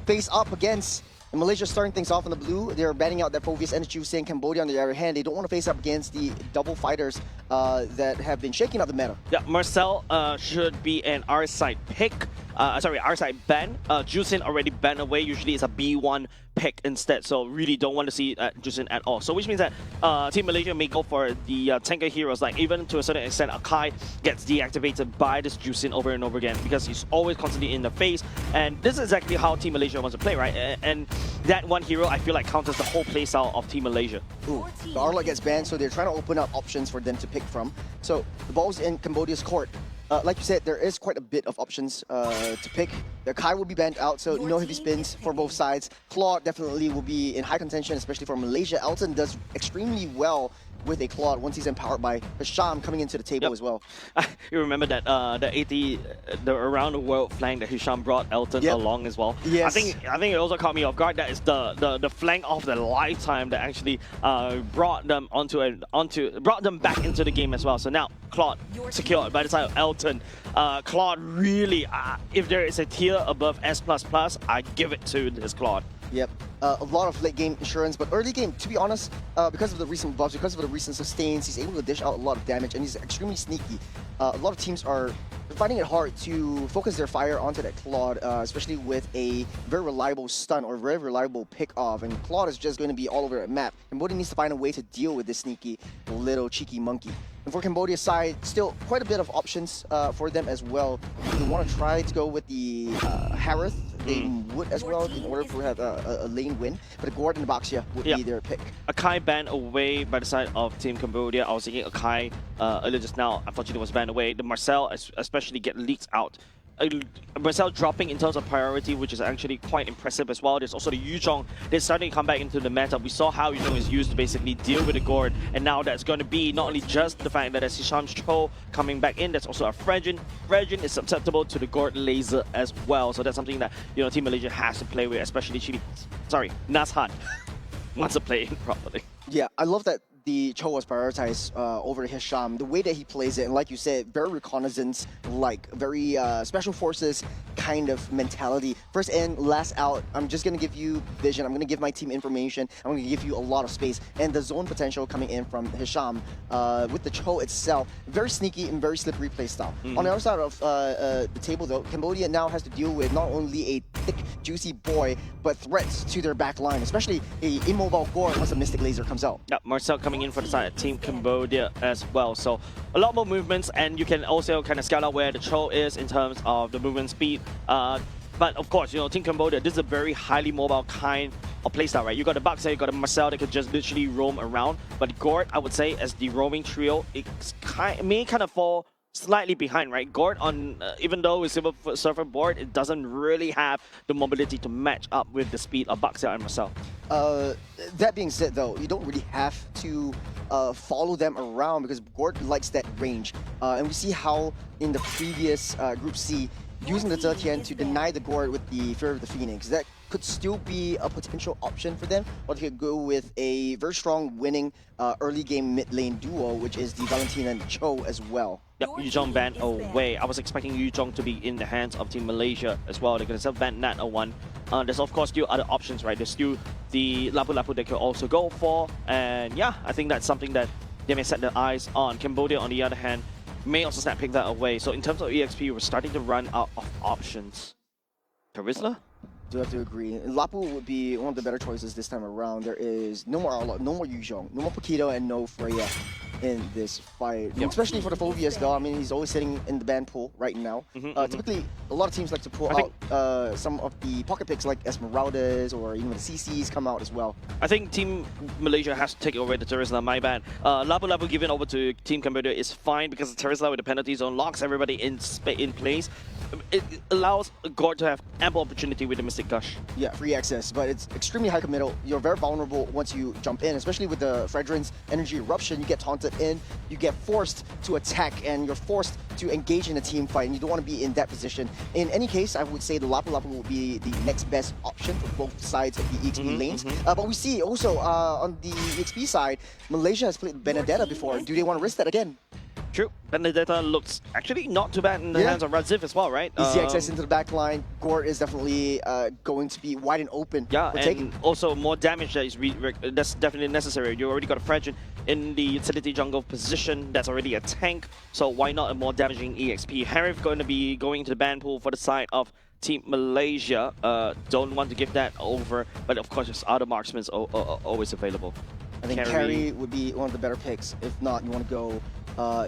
face up against Malaysia starting things off in the blue. They're banning out that Fovius and Juicing. Cambodia, on the other hand, they don't want to face up against the double fighters that have been shaking up the meta. Yeah, Marcel should be an R-side pick. R-side ban. Juicing already banned away. Usually it's a B1 pick instead, so really don't want to see Juicing at all. So which means that Team Malaysia may go for the tanker heroes, like even to a certain extent Akai gets deactivated by this Juicing over and over again because he's always constantly in the face, and this is exactly how Team Malaysia wants to play, right? And that one hero I feel like counters the whole playstyle of Team Malaysia. Ooh, the Arla gets banned, so they're trying to open up options for them to pick from. So the ball's in Cambodia's court. Like you said, there is quite a bit of options to pick. The Kai will be banned out, so no heavy spins for both sides. Claude definitely will be in high contention, especially for Malaysia. Elton does extremely well with a Claude once he's empowered by Hisham coming into the table as well. You remember that the 80, the around the world flank that Hisham brought Elton along as well. Yes. I think it also caught me off guard. That is the flank of the lifetime that actually brought them brought them back into the game as well. So now Claude secured by the side of Elton. Claude really, if there is a tier above S++, I give it to this Claude. Yep, a lot of late game insurance, but early game, to be honest, because of the recent buffs, because of the recent sustains, he's able to dish out a lot of damage, and he's extremely sneaky. A lot of teams are finding it hard to focus their fire onto that Claude, especially with a very reliable stun or very reliable pick-off, and Claude is just going to be all over the map. Cambodia needs to find a way to deal with this sneaky little cheeky monkey. And for Cambodia's side, still quite a bit of options for them as well. If they want to try to go with the Harith, they would as well in order to have a lane win. But Gordon and Baxia would be their pick. Akai banned away by the side of Team Cambodia. I was thinking Akai earlier just now, unfortunately was banned away. The Marcel especially get leaked out. Marcel dropping in terms of priority, which is actually quite impressive as well. There's also the Yuzhong. They're starting to come back into the meta. We saw how Yuzhong is used to basically deal with the Gord, and now that's going to be not only just the fact that there's Hisham's Cho coming back in, there's also a Fredjin. Fredjin is susceptible to the Gord laser as well, so that's something that Team Malaysia has to play with, especially Nazhan wants to play it properly. Yeah, I love that the Cho was prioritized over Hisham. The way that he plays it, and like you said, very reconnaissance, like very special forces kind of mentality. First in, last out. I'm just going to give you vision. I'm going to give my team information. I'm going to give you a lot of space. And the zone potential coming in from Hisham with the Cho itself, very sneaky and very slippery playstyle. On the other side of the table though, Cambodia now has to deal with not only a thick, juicy boy, but threats to their back line, especially a immobile Gord once the Mystic Laser comes out. Yeah, Marcel coming in for the side of Team Cambodia as well. So a lot more movements, and you can also kind of scout out where the Cho is in terms of the movement speed. But of course, Team Cambodia, this is a very highly mobile kind of playstyle, right? You got the Baxia, you got the Marcel that could just literally roam around. But Gord, I would say, as the roaming trio, it may kind of fall slightly behind, right? Gord, on even though it's Silver Surfer board, it doesn't really have the mobility to match up with the speed of Baxia and Marcel. That being said, though, you don't really have to follow them around because Gord likes that range. And we see how in the previous Group C, using the Zetian to deny the Gord with the Fear of the Phoenix, that could still be a potential option for them, or they could go with a very strong winning early game mid lane duo, which is the Valentina and Cho as well. Yep, Yuzhong banned away. I was expecting Yuzhong to be in the hands of Team Malaysia as well. They're going to self-ban Nat 01. There's of course still other options, right? There's still the Lapu Lapu they could also go for. And yeah, I think that's something that they may set their eyes on. Cambodia, on the other hand, may also snap pick that away. So in terms of EXP, we're starting to run out of options. Terizla? Do have to agree. Lapu would be one of the better choices this time around. There is no more Arla, no more Yuzhong, no more Paquito, and no Freya in this fight. Yep. Especially for the Fovius though, I mean, he's always sitting in the ban pool right now. Typically, a lot of teams like to pull out some of the pocket picks like Esmeraldas or even the CCs come out as well. I think Team Malaysia has to take over the Terizla, my bad. Lapu Lapu given over to Team Cambodia is fine because the Terizla with the penalty zone locks everybody in place. It allows Gord to have ample opportunity with the Mystic Gush. Yeah, free access, but it's extremely high committal. You're very vulnerable once you jump in, especially with the Fredrin's Energy Eruption. You get taunted in, you get forced to attack, and you're forced to engage in a team fight, and you don't want to be in that position. In any case, I would say the Lapu Lapu will be the next best option for both sides of the EXP lanes. But we see also on the EXP side, Malaysia has played Benedetta before. Do they want to risk that again? True. Benedetta looks actually not too bad in the hands of Radziv as well, right? Easy access into the back line. Gort is definitely going to be wide and open. Yeah, and also more damage that is that's definitely necessary. You already got a Fragile in the utility jungle position. That's already a tank. So why not a more damaging EXP? Harif going to be going to the ban pool for the side of Team Malaysia. Don't want to give that over, but of course, there's other marksmen always available. I think Carry would be one of the better picks. If not, you want to go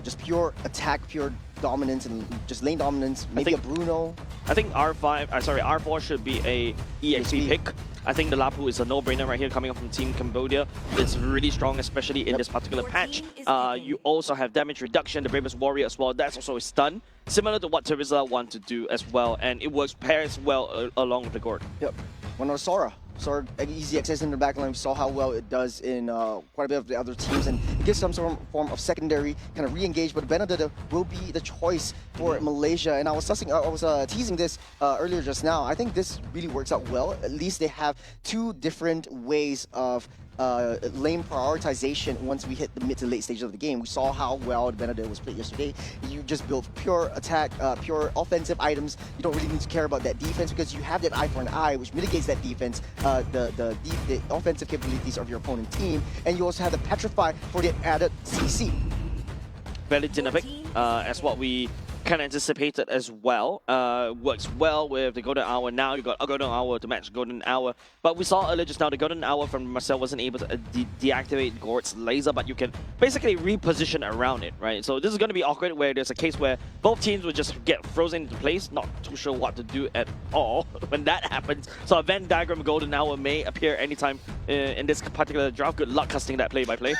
just pure attack, pure dominance, and just lane dominance. Maybe a Bruno. I think R4 should be a EXP pick. I think the Lapu is a no-brainer right here coming up from Team Cambodia. It's really strong, especially in this particular patch. You also have damage reduction, the Bravest Warrior as well. That's also a stun, similar to what Terizla want to do as well, and it pairs well along with the Gord. Yep. One of Sora. Sora, easy access in the backline. We saw how well it does in quite a bit of the other teams, and gives some form of secondary kind of re-engage. But Benedetta will be the choice for Malaysia. And I was teasing this earlier just now. I think this really works out well. At least they have two different ways of lane prioritization once we hit the mid to late stage of the game. We saw how well Benedetta was played yesterday. You just build pure attack, pure offensive items. You don't really need to care about that defense because you have that eye for an eye, which mitigates that defense, the offensive capabilities of your opponent team. And you also have the Petrify for the added CC. Very dynamic, as what we kind of anticipated as well. Works well with the Golden Hour. Now you got a Golden Hour to match Golden Hour. But we saw earlier just now the Golden Hour from Marcel wasn't able to deactivate Gord's laser, but you can basically reposition around it, right? So this is going to be awkward where there's a case where both teams would just get frozen into place, not too sure what to do at all when that happens. So a Venn diagram of Golden Hour may appear anytime in this particular draft. Good luck casting that play-by-play.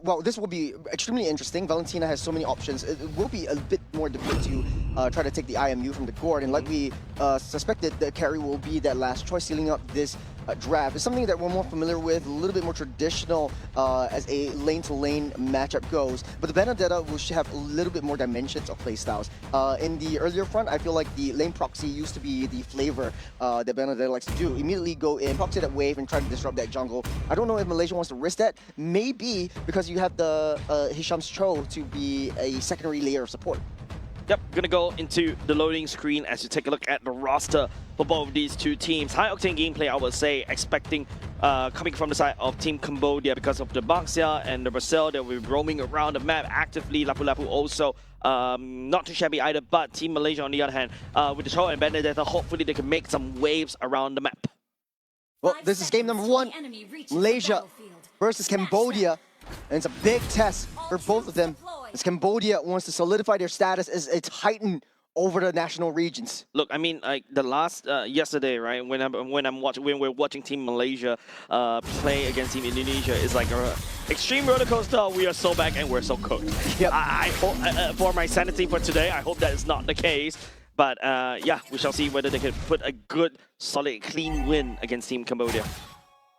Well, this will be extremely interesting. Valentina has so many options. It will be a bit more difficult to try to take the IMU from the Gord, and like we suspected, the Carry will be that last choice, sealing up this draft. It's something that we're more familiar with, a little bit more traditional as a lane-to-lane matchup goes, but the Benedetta will have a little bit more dimensions of playstyles. In the earlier front, I feel like the lane proxy used to be the flavor that Benedetta likes to do. Immediately go in, proxy that wave, and try to disrupt that jungle. I don't know if Malaysia wants to risk that. Maybe because you have the Hisham's Cho to be a secondary layer of support. Yep, gonna go into the loading screen as you take a look at the roster for both of these two teams. High octane gameplay, I would say, expecting coming from the side of Team Cambodia because of the Baxia and the Brazil that will be roaming around the map actively. Lapu Lapu also not too shabby either, but Team Malaysia on the other hand, with the Cho and Benedetta, hopefully they can make some waves around the map. Well, this is game number 1, Malaysia versus Cambodia, and it's a big test for both of them, as Cambodia wants to solidify their status as a titan over the national regions. Look, I mean, like the last yesterday, right? When we're watching Team Malaysia play against Team Indonesia, it's like a extreme roller coaster. We are so back and we're so cooked. Yep. I hope, for my sanity for today, I hope that is not the case. But yeah, we shall see whether they can put a good, solid, clean win against Team Cambodia.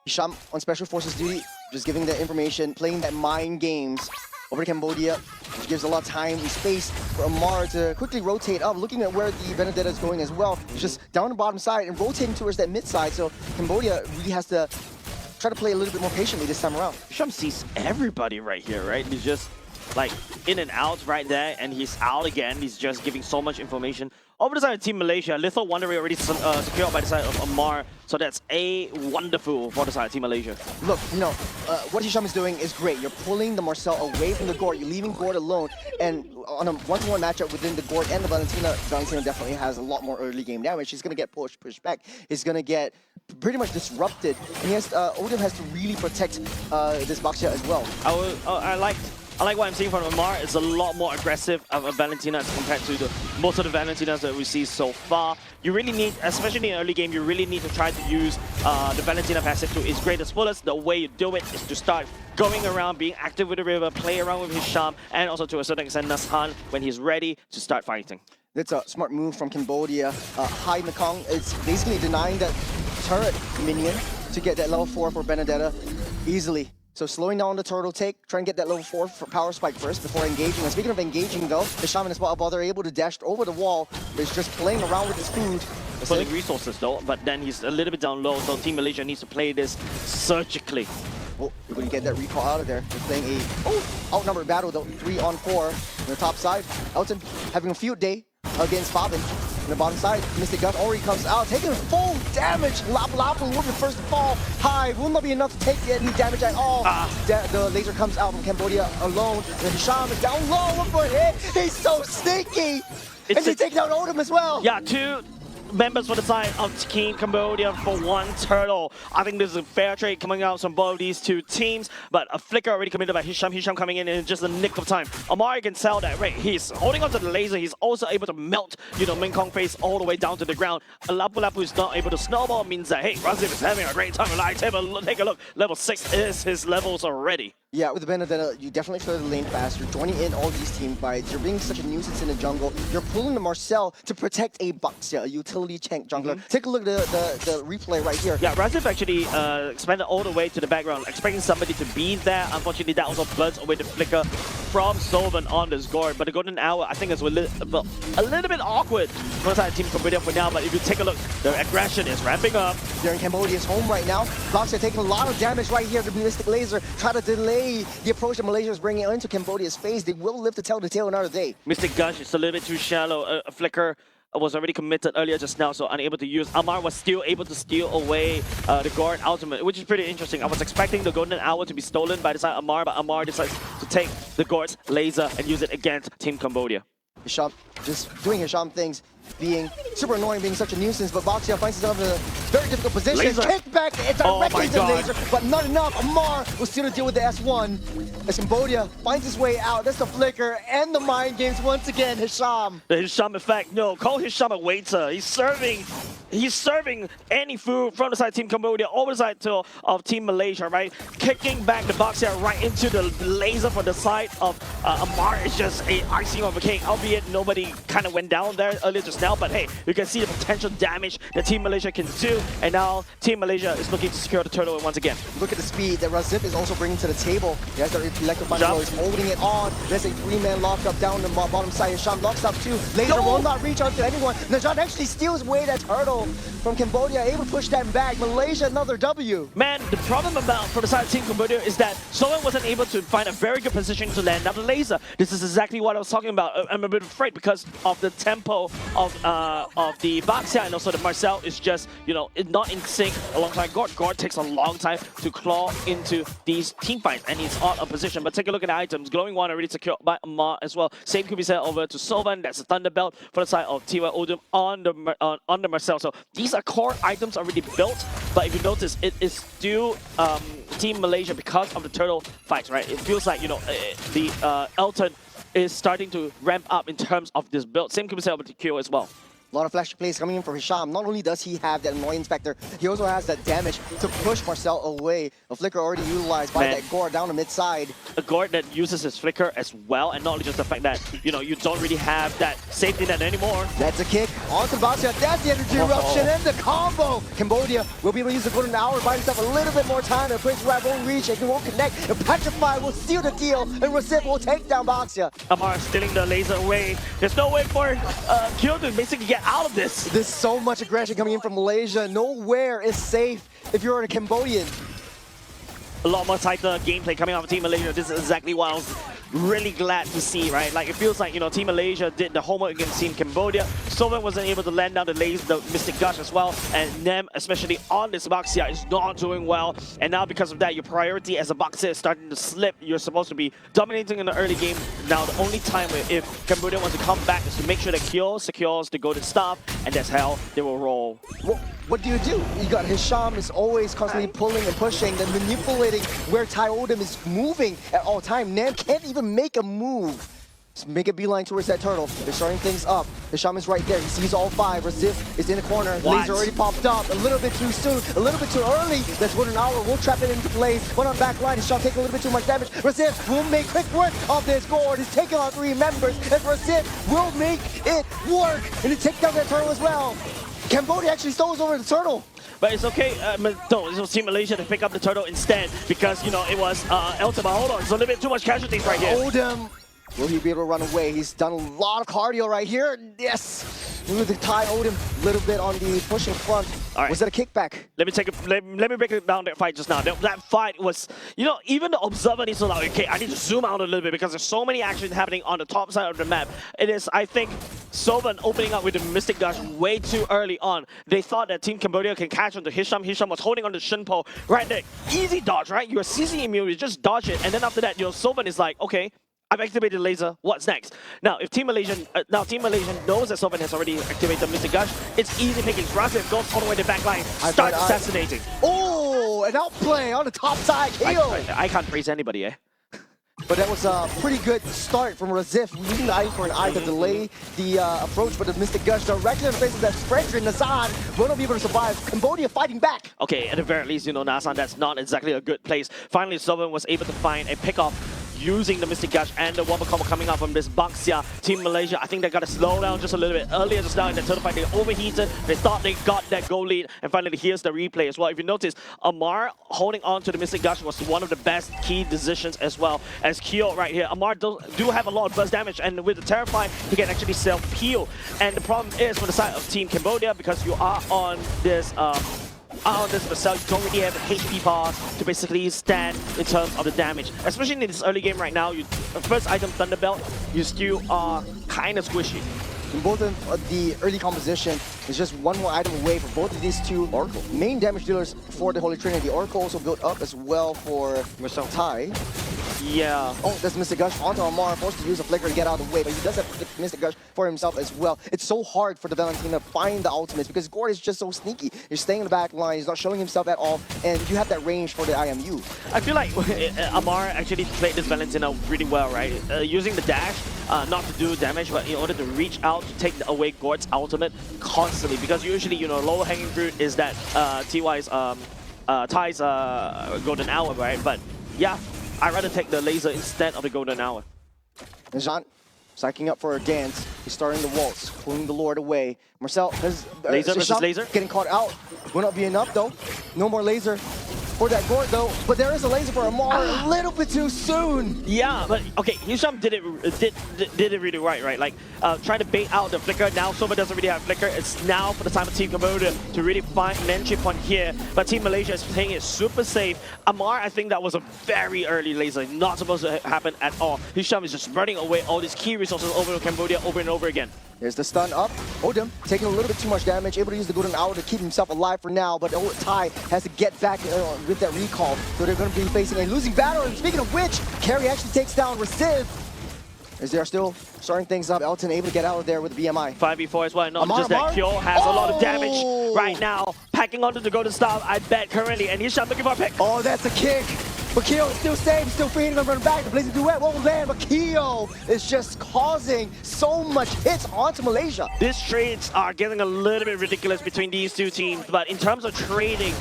Hisham on Special Forces duty, just giving that information, playing that mind games over to Cambodia, which gives a lot of time and space for Amar to quickly rotate up, looking at where the Benedetta is going as well. It's just down the bottom side and rotating towards that mid side, so Cambodia really has to try to play a little bit more patiently this time around. Hisham sees everybody right here, right? He's just like in and out right there, and he's out again. He's just giving so much information. Over the side of Team Malaysia, Lethal Wanderer already secured by the side of Amar, so that's a wonderful for the side of Team Malaysia. Look, you know, what Hisham is doing is great. You're pulling the Marcel away from the Gord, you're leaving Gord alone, and on a one-to-one matchup within the Gord and the Valentina definitely has a lot more early game damage. He's going to get pushed back. He's going to get pretty much disrupted, and he has, Odin has to really protect this Baxia as well. I like what I'm seeing from Amar. It's a lot more aggressive of a Valentina as compared to most of the Valentinas that we see so far. You really need, especially in early game, you really need to try to use the Valentina passive to its greatest fullest. The way you do it is to start going around, being active with the river, play around with Hisham, and also to a certain extent Nashan when he's ready to start fighting. That's a smart move from Cambodia. High Mekong, it's basically denying that turret minion to get that level 4 for Benedetta easily. So slowing down the turtle take, trying to get that level 4 for power spike first before engaging. And speaking of engaging though, the Shaman as well, while they're able to dash over the wall, is just playing around with his food. Pulling resources though, but then he's a little bit down low, so Team Malaysia needs to play this surgically. Oh, we're going to get that recall out of there. They're playing a outnumbered battle, though. 3-on-4 on the top side. Elton having a field day against Bobbin. On the bottom side, Mystic Gun already comes out, taking full damage. Lapu will be the first to fall. High will not be enough to take any damage at all. The laser comes out from Cambodia alone. And Hisham is down low. Look for a hit. He's so sneaky. And he's taking out Odom as well. Yeah, 2 members for the side of Team Cambodia for 1 turtle. I think this is a fair trade coming out from both of these 2 teams, but a flicker already committed by Hisham. Hisham coming in just a nick of time. Amari can sell that, right? He's holding onto the laser. He's also able to melt, Ming Kong face all the way down to the ground. Lapu is not able to snowball, means that, hey, Razif is having a great time alive. Take a look. Level 6 is his levels already. Yeah, with the Benedetta, you definitely clear the lane fast. You're joining in all these team fights. You're being such a nuisance in the jungle. You're pulling the Marcel to protect a Baxia, a utility tank jungler. Take a look at the replay right here. Yeah, Razif actually expanded all the way to the background, expecting somebody to be there. Unfortunately, that also burns away the flicker from Solven on this guard. But the Golden Hour, I think, is a little bit awkward for the side of Team Cambodia for now. But if you take a look, the aggression is ramping up. They're in Cambodia's home right now. Baxia taking a lot of damage right here. The Ballistic Laser try to delay the approach that Malaysia is bringing into Cambodia's face. They will live to tell the tale another day. Mystic Gush is a little bit too shallow. A flicker was already committed earlier just now, so unable to use. Amar was still able to steal away the guard ultimate, which is pretty interesting. I was expecting the Golden Hour to be stolen by the side of Amar, but Amar decides to take the guard's laser and use it against Team Cambodia. Hisham just doing Hisham things, being super annoying, being such a nuisance, but Baxia finds himself in a very difficult position. Laser. Kick back directly to the laser, but not enough. Amar will still deal with the S1 as Cambodia finds his way out. That's the flicker and the mind games once again. Hisham. The Hisham effect. No, call Hisham a waiter. He's serving any food from the side of Team Cambodia over the side of Team Malaysia, right? Kicking back the Baxia right into the laser for the side of Amar is just a icing on the cake, albeit nobody kind of went down there earlier just now, but hey, you can see the potential damage that Team Malaysia can do, and now Team Malaysia is looking to secure the turtle once again. Look at the speed that Razif is also bringing to the table. He has that electrifying blow, he's holding it on. There's a 3-man lockup down the bottom side. Hisham locks up too. Laser will not reach out to anyone. Najat actually steals away that turtle from Cambodia, able to push that back. Malaysia, another W. Man, the problem for the side of Team Cambodia is that someone wasn't able to find a very good position to land down the laser. This is exactly what I was talking about. I'm a bit afraid because of the tempo of the Baxia, and also the Marcel is just, not in sync alongside Gord. Gord takes a long time to claw into these team fights, and he's out of position. But take a look at the items. Glowing One already secured by Amar as well. Same could be said over to Solvan. That's a Thunderbelt for the side of Tiwa Odom on the Marcel. So these are core items already built, but if you notice, it is still Team Malaysia because of the turtle fights, right? It feels like, the Elton is starting to ramp up in terms of this build. Same could be said about the Q as well. A lot of flash plays coming in from Hisham. Not only does he have that annoyance factor, he also has that damage to push Marcel away. A flicker already utilized by that Gore down the mid side. A guard that uses his flicker as well, and not only just the fact that, you don't really have that safety net anymore. That's a kick onto Baxia. That's the energy eruption and the combo. Cambodia will be able to use the Golden Hour, buy himself a little bit more time. The Prince Rat won't reach, and he won't connect. And Petrify will seal the deal, and Rasif will take down Baxia. Amar stealing the laser away. There's no way for Kyo to basically get out of this. There's so much aggression coming in from Malaysia. Nowhere is safe if you're a Cambodian. A lot more tighter gameplay coming out of Team Malaysia. This is exactly what I was really glad to see, right? Like, it feels like, Team Malaysia did the homework against Team Cambodia. Solven wasn't able to land down the laser, the Mystic Gush as well. And Nem, especially on this Baxia, is not doing well. And now because of that, your priority as a Baxia is starting to slip. You're supposed to be dominating in the early game. Now, the only time if Cambodia wants to come back is to make sure that Kyo secures the golden staff, and that's how they will roll. What do? You got Hisham is always constantly pulling and pushing, then manipulating where Ty Odom is moving at all time. Nam can't even make a move. Just make a beeline towards that turtle. They're starting things up. Hisham is right there. He sees all 5. Razif is in the corner. Laser already popped up. A little bit too soon. A little bit too early. That's Golden Hour. We'll trap it into place. One on back line. Hisham taking a little bit too much damage. Razif will make quick work of this Gord. He's taking on 3 members. And Razif will make it work. And he take down that turtle as well. Cambodia actually stoles over the turtle. But it's okay, no, it was Team Malaysia to pick up the turtle instead because, it was Elton. But hold on, it's a little bit too much casualties right here. Odom, will he be able to run away? He's done a lot of cardio right here. Yes. Maybe the tie owed him a little bit on the pushing front. All right. Was that a kickback? Let me break it down that fight just now. That fight was, even the observer needs to like, okay, I need to zoom out a little bit because there's so many actions happening on the top side of the map. It is, I think, Sovan opening up with the Mystic Gush way too early on. They thought that Team Cambodia can catch onto Hisham. Hisham was holding on to Shinpo right there. Easy dodge, right? You're CC immune, you just dodge it, and then after that, Sovan is like, okay, I've activated laser. What's next? Now, if Team Malaysian knows that Sovan has already activated Mystic Gush, it's easy pickings. Raziv goes all the way to the back line, starts assassinating. Oh, an outplay on the top side. KO. I can't praise anybody, eh? But that was a pretty good start from Razif, using the eye for an eye to delay the approach, but the Mystic Gush directly in the face of that Frederick Nazan will not be able to survive. Cambodia fighting back. Okay, at the very least, Nazan, that's not exactly a good place. Finally, Sovan was able to find a pick-off using the Mystic Gush and the Wombo combo coming out from this Baxia. Team Malaysia, I think they got to slow down just a little bit. Earlier just now in the turtle fight, they overheated. They thought they got that goal lead. And finally, here's the replay as well. If you notice, Amar holding on to the Mystic Gush was one of the best key decisions as well as Kyo right here. Amar do have a lot of burst damage, and with the Terrify, he can actually self-heal. And the problem is for the side of Team Cambodia, because you are on this Marcel, you don't really have an HP pass to basically stand in terms of the damage. Especially in this early game right now, first item Thunderbelt, you still are kind of squishy. In both of the early composition is just one more item away for both of these two Oracle main damage dealers for the Holy Trinity. The Oracle also built up as well for Marcel Tai. Yeah. Oh, that's Mystic Gush onto Amar, forced to use a flicker to get out of the way, but he does have Mystic Gush for himself as well. It's so hard for the Valentina to find the ultimates because Gord is just so sneaky. He's staying in the back line, he's not showing himself at all, and you have that range for the IMU. I feel like Amar actually played this Valentina really well, right? Using the dash, not to do damage, but in order to reach out to take away Gord's ultimate constantly, because usually, lower hanging fruit is that Ty's golden hour, right? But yeah, I'd rather take the laser instead of the golden hour. And Jean, psyching up for a dance. He's starting the waltz, pulling the Lord away. Marcel has laser versus laser. Getting caught out. Will not be enough though. No more laser for that Gord though. But there is a laser for Amar a little bit too soon. Yeah, but okay, Hisham did it really right? Like trying to bait out the flicker. Now Soba doesn't really have flicker. It's now for the time of Team Cambodia to really find an entry point here. But Team Malaysia is playing it super safe. Amar, I think that was a very early laser, not supposed to happen at all. Hisham is just running away all these key resources over to Cambodia over and over again. There's the stun up. Odin taking a little bit too much damage, able to use the golden hour to keep himself alive for now, but Tai has to get back with that recall, so they're going to be facing a losing battle. And speaking of which, Carry actually takes down Reciv, as they're still starting things up. Elton able to get out of there with the BMI. 5v4 as well, not just that Kyo has a lot of damage right now, packing onto the golden staff, I bet currently, and Hisham looking for a pick. Oh, that's a kick. But Kyo is still safe, still free to run back. The blazing duet won't land, but Kyo is just causing so much hits onto Malaysia. These trades are getting a little bit ridiculous between these two teams, but in terms of trading,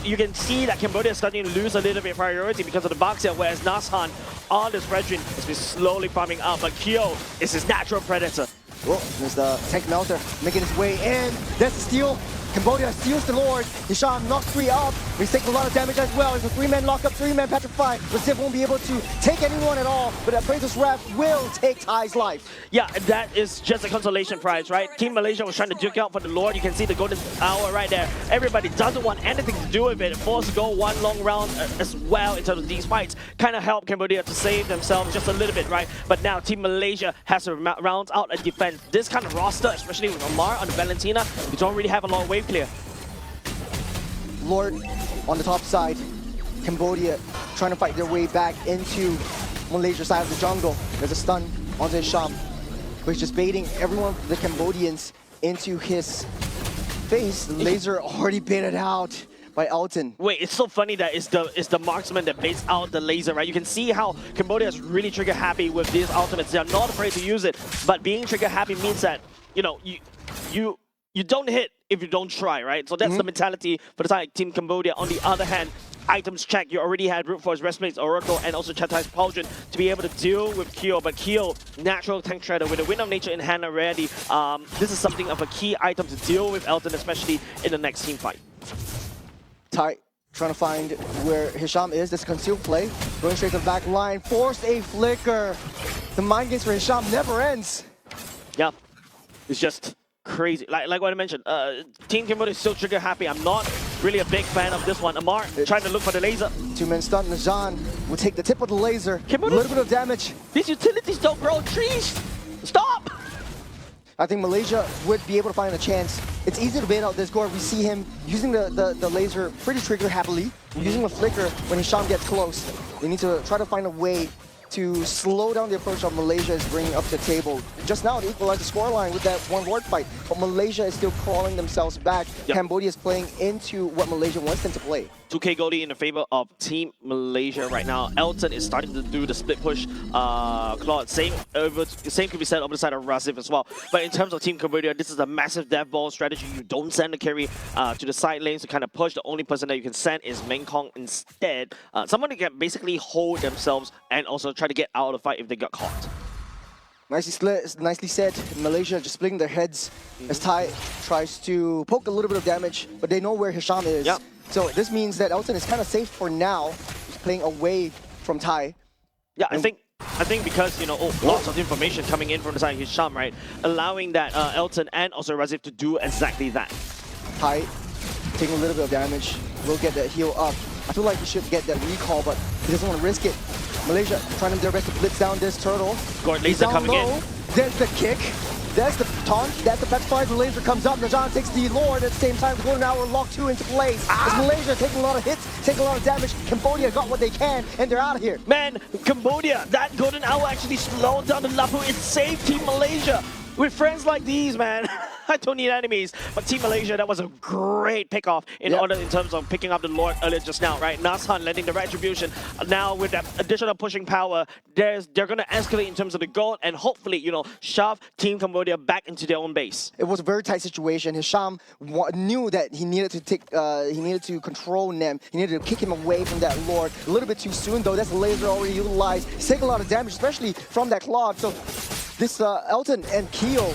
you can see that Cambodia is starting to lose a little bit of priority because of the Baxia, whereas Nashan on this Fredrin has been slowly farming up, but Kyo is his natural predator. Well, there's the tank melter making his way in. That's the steal. Cambodia steals the Lord. Hisham knocks 3 up. He's taking a lot of damage as well. It's a 3-man lockup, 3-man petrify. Reciv won't be able to take anyone at all, but that Praetor's Wrath will take Ty's life. Yeah, and that is just a consolation prize, right? Team Malaysia was trying to duke out for the Lord. You can see the golden hour right there. Everybody doesn't want anything to do with it. Forced to go one long round as well in terms of these fights. Kind of help Cambodia to save themselves just a little bit, right? But now Team Malaysia has to round out a defense. This kind of roster, especially with Amar on the Valentina, you don't really have a long wave clear. Lord on the top side. Cambodia trying to fight their way back into Malaysia's side of the jungle. There's a stun onto his shop. But he's just baiting everyone, the Cambodians, into his face. The laser already baited out by Elton. Wait, it's so funny that it's the marksman that baits out the laser, right? You can see how Cambodia is really trigger happy with these ultimates. They're not afraid to use it, but being trigger happy means that, you don't hit if you don't try, right? So that's the mentality for the side Team Cambodia. On the other hand, items check, you already had Brute Force, Breastplates, Oracle, and also Chatai's Propulsion to be able to deal with Kyo. But Kyo, natural tank shredder with the Wind of Nature in hand already. This is something of a key item to deal with Elton, especially in the next team fight. Tai trying to find where Hisham is. This concealed play, going straight to the back line, forced a flicker. The mind games for Hisham never ends. Yeah, it's just crazy. Like what I mentioned, Team Cambodia is still trigger happy. I'm not really a big fan of this one. Amar trying to look for the laser. Two-man stun. Najan will take the tip of the laser. A Cambodia, little bit of damage. These utilities don't grow trees. Stop! I think Malaysia would be able to find a chance. It's easy to bait out this Gore. We see him using the laser pretty trigger happily, using the flicker when Hisham gets close. They need to try to find a way to slow down the approach of Malaysia is bringing up to the table. Just now, they equalized the scoreline with that one ward fight, but Malaysia is still crawling themselves back. Yep. Cambodia is playing into what Malaysia wants them to play. 2K Goldie in the favor of Team Malaysia right now. Elton is starting to do the split push. Claude, same could be said over the side of Razif as well. But in terms of Team Cambodia, this is a massive death ball strategy. You don't send the carry to the side lanes to kind of push. The only person that you can send is Mengkong instead. Someone who can basically hold themselves and also try to get out of the fight if they got caught. Nicely said. Malaysia just splitting their heads as Tai tries to poke a little bit of damage, but they know where Hisham is. Yep. So this means that Elton is kind of safe for now. He's playing away from Tai. Yeah, I think because, you know, lots of information coming in from the side of Hisham, right? Allowing that Elton and also Razif to do exactly that. Tai taking a little bit of damage. Will get that heal up. I feel like he should get that recall, but he doesn't want to risk it. Malaysia trying their best to blitz down this turtle. Gord laser coming in. There's the kick. There's the taunt. That's the backfire. The laser comes up. Najan takes the Lord at the same time. The Golden Hour lock 2 into place. As Malaysia taking a lot of hits, taking a lot of damage. Cambodia got what they can, and they're out of here. Man, Cambodia, that Golden Hour actually slowed down the Lapu. It saved Team Malaysia. With friends like these, man, I don't need enemies. But Team Malaysia, that was a great pickoff in terms of picking up the Lord earlier just now, right? Nashan letting the retribution. Now with that additional pushing power, they're going to escalate in terms of the gold and hopefully, you know, shove Team Cambodia back into their own base. It was a very tight situation. Hisham knew that he needed to control Nem. He needed to kick him away from that Lord a little bit too soon, though. That's the laser already utilized. He's taking a lot of damage, especially from that Claude. So this Elton and Keo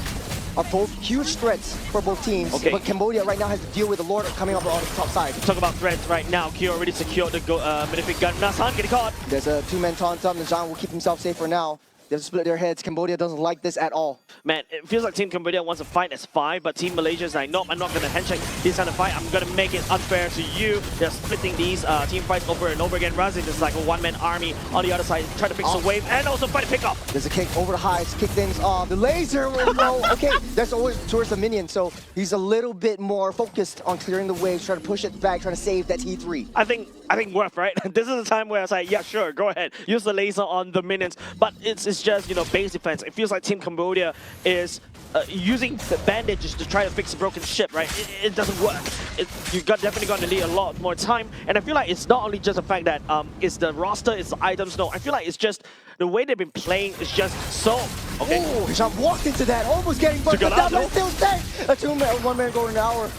are both huge threats for both teams. Okay. But Cambodia right now has to deal with the Lord coming up on the top side. Talk about threats right now. Keo already secured the Minific gun. Nasan getting caught. There's a two-man taunt up. Najan will keep himself safe for now. They have to split their heads. Cambodia doesn't like this at all. Man, it feels like Team Cambodia wants to fight as 5, but Team Malaysia is like, nope, I'm not going to handshake this kind of fight. I'm going to make it unfair to you. They're splitting these team fights over and over again. Razif is like a one-man army on the other side, trying to fix the wave and also fight a pickup. There's a kick over the highs, kick things off. The laser will go. Okay, that's always towards the minion, so he's a little bit more focused on clearing the waves, trying to push it back, trying to save that T3. I think worth, right? This is the time where I was like, yeah, sure, go ahead. Use the laser on the minions. But it's just, you know, base defense. It feels like Team Cambodia is using the bandages to try to fix a broken ship, right? It doesn't work. You definitely going to need a lot more time. And I feel like it's not only just the fact that it's the roster, it's the items. No, I feel like it's just the way they've been playing is just so... Okay. Oh, Hisham walked into that, almost getting burst, but that still safe. A two-man, one-man Golden Hour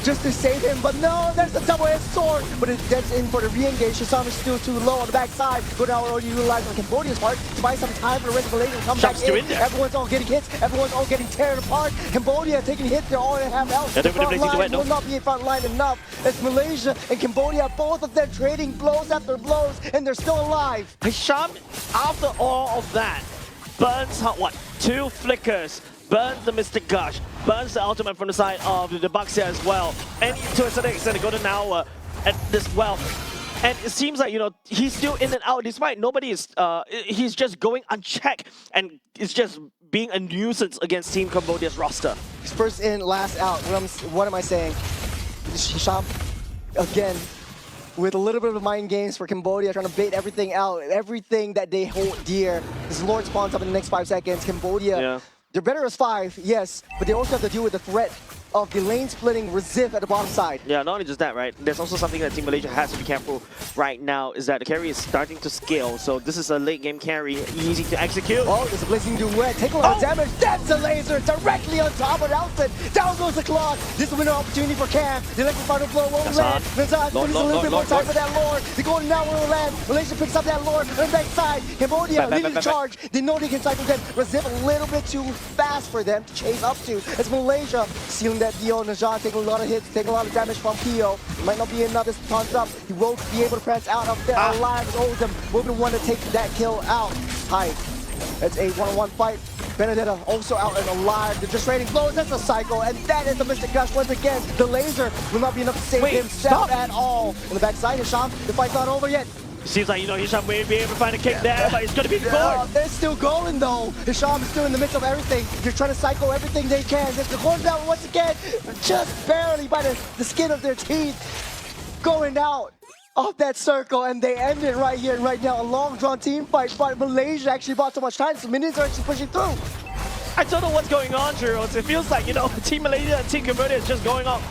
just to save him, but no, there's the double-edged sword. But that's in for the re-engage. Hisham is still too low on the backside. Golden Hour already utilized on Cambodia's part to buy some time for the rest of Malaysia to come back in. Everyone's all getting hits, everyone's all getting teared apart. Cambodia taking hits, they're all in half health. The front line will not be a front line enough. It's Malaysia and Cambodia, both of them trading blows after blows, and they're still alive. Hisham, after all of that, burns, what, 2 flickers, burns the Mystic Gush, burns the ultimate from the side of the Baxia as well, and to a certain extent, the Golden Hour at this well. And it seems like, you know, he's still in and out, despite nobody is, he's just going unchecked, and it's just being a nuisance against Team Cambodia's roster. He's first in, last out. What am I saying? Hisham, again, with a little bit of mind games for Cambodia, trying to bait everything out, everything that they hold dear. His Lord spawns up in the next 5 seconds. Cambodia, they're better as 5, yes, but they also have to deal with the threat of the lane splitting Razif at the bottom side. Yeah, not only just that, right? There's also something that Team Malaysia has to be careful right now, is that the carry is starting to scale. So this is a late game carry, easy to execute. Oh, there's a blazing duet. Take a lot of damage. That's a laser directly on top of Elton. Down goes the Claude. This is a winner opportunity for Cam. The electric final blow won't land. Nazan needs a little bit more time for that Lord. The Golden Hour will land. Malaysia picks up that Lord on the back side. Cambodia leading the charge. They know they can cycle them. Razif a little bit too fast for them to chase up to. As Malaysia sealing that deal. Najan taking a lot of hits, taking a lot of damage from Keo. Might not be enough. This taunts up. He won't be able to press out of there alive. Oldham will be the one to take that kill out. Hi. It's a one-on-one fight. Benedetta also out and alive. They're just raining blows. That's a cycle, and that is the Mystic Gush once again. The laser will not be enough to save himself at all. On the backside, Hisham, the fight's not over yet. Seems like, Hisham may be able to find a kick there, but it's going to be scored. They're still going though. Hisham is still in the midst of everything. They're trying to cycle everything they can. They're going down once again, just barely by the skin of their teeth, going out of that circle, and they end it right here and right now. A long drawn team fight, but Malaysia actually bought so much time, so minions are actually pushing through. I don't know what's going on, Juros. It feels like, Team Malaysia and Team Cambodia is just going up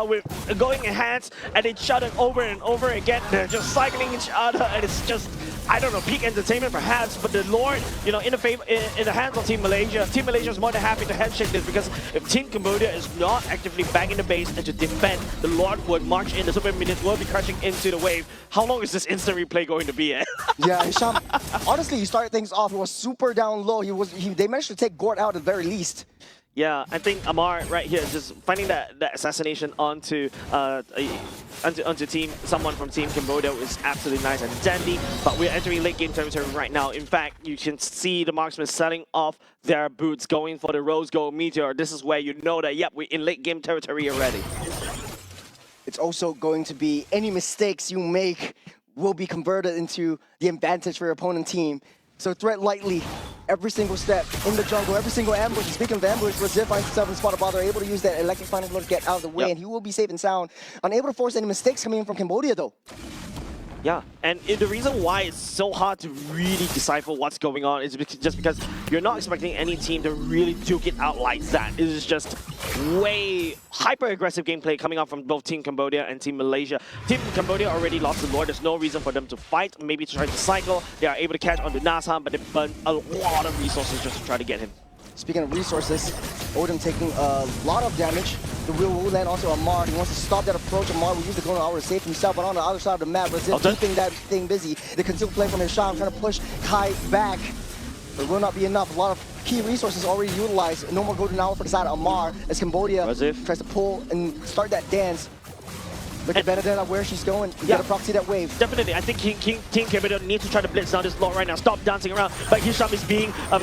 with going in hands and each other over and over again. They're just cycling each other, and it's just, I don't know, peak entertainment perhaps, but the Lord, in the hands of Team Malaysia is more than happy to handshake this, because if Team Cambodia is not actively banging the base and to defend, the Lord would march in, the super minions will be crashing into the wave. How long is this instant replay going to be at? Yeah, Hisham, honestly, he started things off. He was super down low. They managed to take Gord out at the very least. Yeah, I think Amar right here just finding that assassination onto someone from Team Cambodia is absolutely nice and dandy. But we're entering late game territory right now. In fact, you can see the marksmen selling off their boots, going for the rose gold meteor. This is where you know that, yep, we're in late game territory already. It's also going to be any mistakes you make will be converted into the advantage for your opponent team. So tread lightly every single step in the jungle, every single ambush. Speaking of ambush, Razif finds himself in spot of bother, able to use that electric final blow to get out of the way, and he will be safe and sound. Unable to force any mistakes coming in from Cambodia though. Yeah, and the reason why it's so hard to really decipher what's going on is just because you're not expecting any team to really duke it out like that. It is just way hyper-aggressive gameplay coming out from both Team Cambodia and Team Malaysia. Team Cambodia already lost the Lord. There's no reason for them to fight, maybe to try to cycle. They are able to catch onto Nazhan, but they burn a lot of resources just to try to get him. Speaking of resources, Odin taking a lot of damage. The wheel will land onto Amar. He wants to stop that approach. Amar will use the golden hour to save himself, but on the other side of the map, Razif keeping that thing busy. The concealed play from Hisham, trying to push Kai back. But will not be enough. A lot of key resources already utilized. No more golden hour for the side of Amar as Cambodia tries to pull and start that dance. Look at Benedetta where she's going. You gotta proxy that wave. Definitely. I think Team Cambodia needs to try to blitz down this Lord right now. Stop dancing around. But Hisham is being a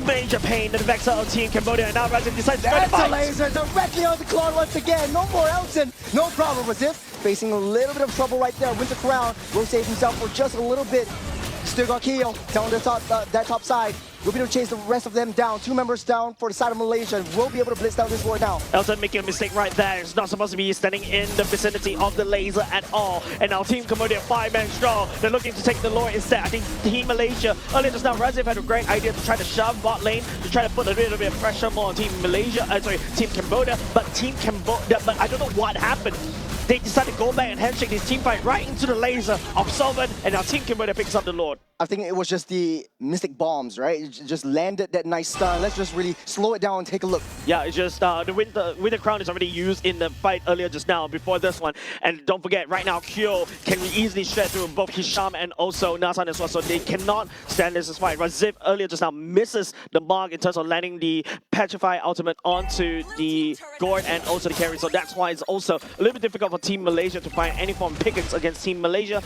major pain to the backside of Team Cambodia. And now Razif decides to That's a laser directly on the Claw once again. No more Elton. No problem. Razif facing a little bit of trouble right there. Winter Crown will save himself for just a little bit. Still got Keo down the top, that top side. We'll be able to chase the rest of them down. 2 members down for the side of Malaysia. We'll be able to blitz down this Lord now. Elton making a mistake right there. It's not supposed to be standing in the vicinity of the laser at all. And now Team Cambodia 5-man strong. They're looking to take the Lord instead. I think Team Malaysia, earlier just now, Razif had a great idea to try to shove bot lane, to try to put a little bit of pressure more on Team Malaysia, Team Cambodia. But I don't know what happened. They decided to go back and handshake this team fight right into the laser of Solvent, and now Team Cambodia picks up the Lord. I think it was just the Mystic Bombs, right? It just landed that nice stun. Let's just really slow it down and take a look. Yeah, it's just the Winter Crown is already used in the fight earlier just now, before this one. And don't forget, right now, Kyo can easily shred through both Hisham and also Nazhan as well, so they cannot stand this fight. Razif earlier just now misses the mark in terms of landing the Petrify ultimate onto the Gord and also the carry, so that's why it's also a little bit difficult for Team Malaysia to find any form of pickings against Team Cambodia,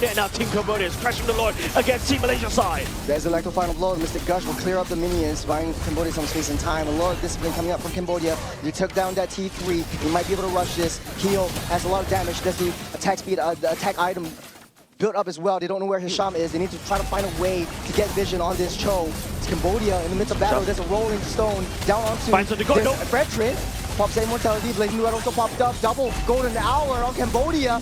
and now Team Cambodia is crashing the Lord against Team Malaysia's side. There's the electro final blow. Mystic Gush will clear up the minions, buying Cambodia some space and time. A lot of discipline coming up from Cambodia. They took down that T3. You might be able to rush this. Keo has a lot of damage. That's the attack speed, the attack item built up as well. They don't know where Hisham is. They need to try to find a way to get vision on this Cho. It's Cambodia in the midst of battle. There's a rolling stone down onto Fredrin. Pops that immortality. Blazing Duet also popped up. Double golden hour on Cambodia.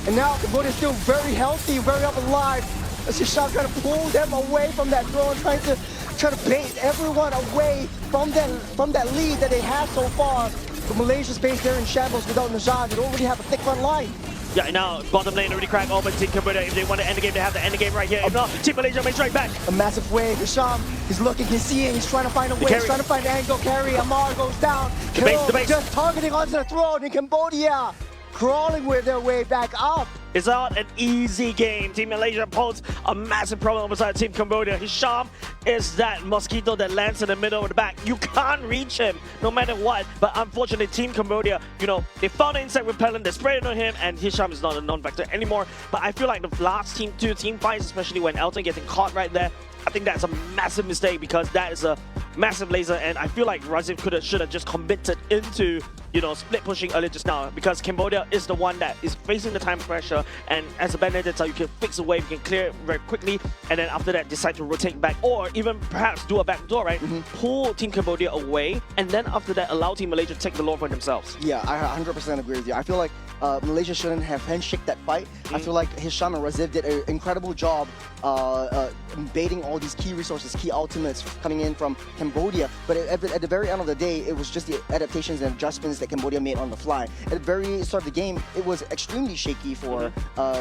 And now Cambodia is still very healthy, very up alive. As Hisham trying to pull them away from that throne, trying to bait everyone away from that lead that they have so far. But Malaysia's base there in shambles without Nazhan. They don't really have a thick front line. Yeah, now bottom lane already cracked open. Team Cambodia, if they want to end the game, they have to end the game right here. If not, Team Malaysia may strike back. A massive wave. Hisham, he's looking, he's seeing, he's trying to find a way, he's trying to find an angle. Carry, Amar goes down. The base. Just targeting onto the throne in Cambodia. Crawling with their way back up. It's not an easy game. Team Malaysia poses a massive problem beside Team Cambodia. Hisham is that mosquito that lands in the middle of the back. You can't reach him no matter what. But unfortunately, Team Cambodia, they found an insect repellent, they sprayed it on him, and Hisham is not a non-vector anymore. But I feel like the last two team fights, especially when Elton getting caught right there, I think that's a massive mistake because that is a massive laser, and I feel like Razif should have just committed into, you know, split pushing earlier just now, because Cambodia is the one that is facing the time pressure, and as a Benedetta you can fix a wave, you can clear it very quickly, and then after that decide to rotate back, or even perhaps do a backdoor, right? Pull Team Cambodia away, and then after that allow Team Malaysia to take the Lord for themselves. Yeah, I 100% agree with you. I feel like Malaysia shouldn't have handshake that fight. I feel like Hisham and Razif did an incredible job baiting all these key resources, key ultimates coming in from Cambodia. But at the very end of the day, it was just the adaptations and adjustments that Cambodia made on the fly. At the very start of the game, it was extremely shaky for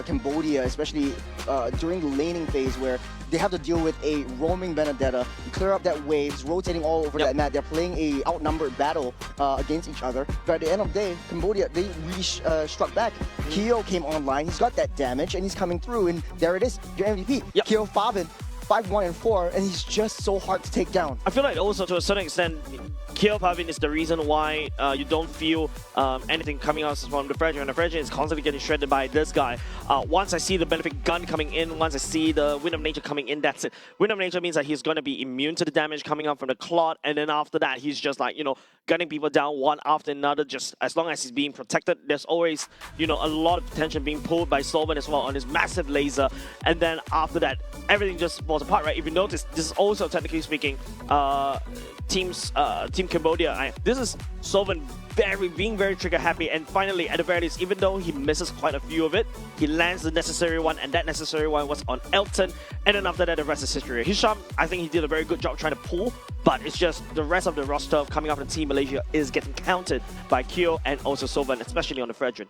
Cambodia, especially during the laning phase where they have to deal with a roaming Benedetta, clear up that waves, rotating all over that map. They're playing a outnumbered battle against each other. But at the end of the day, Cambodia, they really struck back. Kyo came online, he's got that damage, and he's coming through, and there it is, your MVP. Kyo Favin, 5-1 and 4, and he's just so hard to take down. I feel like also to a certain extent, Kyo Pavin is the reason why you don't feel anything coming out from the Fredrin. And the Fredrin is constantly getting shredded by this guy. Once I see the Benefit Gun coming in, once I see the Wind of Nature coming in, that's it. Wind of Nature means that he's going to be immune to the damage coming out from the Clot, and then after that, he's just like, you know, gunning people down one after another. Just as long as he's being protected, there's always, you know, a lot of attention being pulled by Solven as well on his massive laser. And then after that, everything just falls apart, right? If you notice, this is also, technically speaking, Team Cambodia. This is Solven being very trigger happy, and finally, at the very least, even though he misses quite a few of it, he lands the necessary one, and that necessary one was on Elton, and then after that, the rest is history. Hisham, I think he did a very good job trying to pull, but it's just the rest of the roster coming up from Team Malaysia is getting counted by Kyo and also Solven, especially on the Fredrin.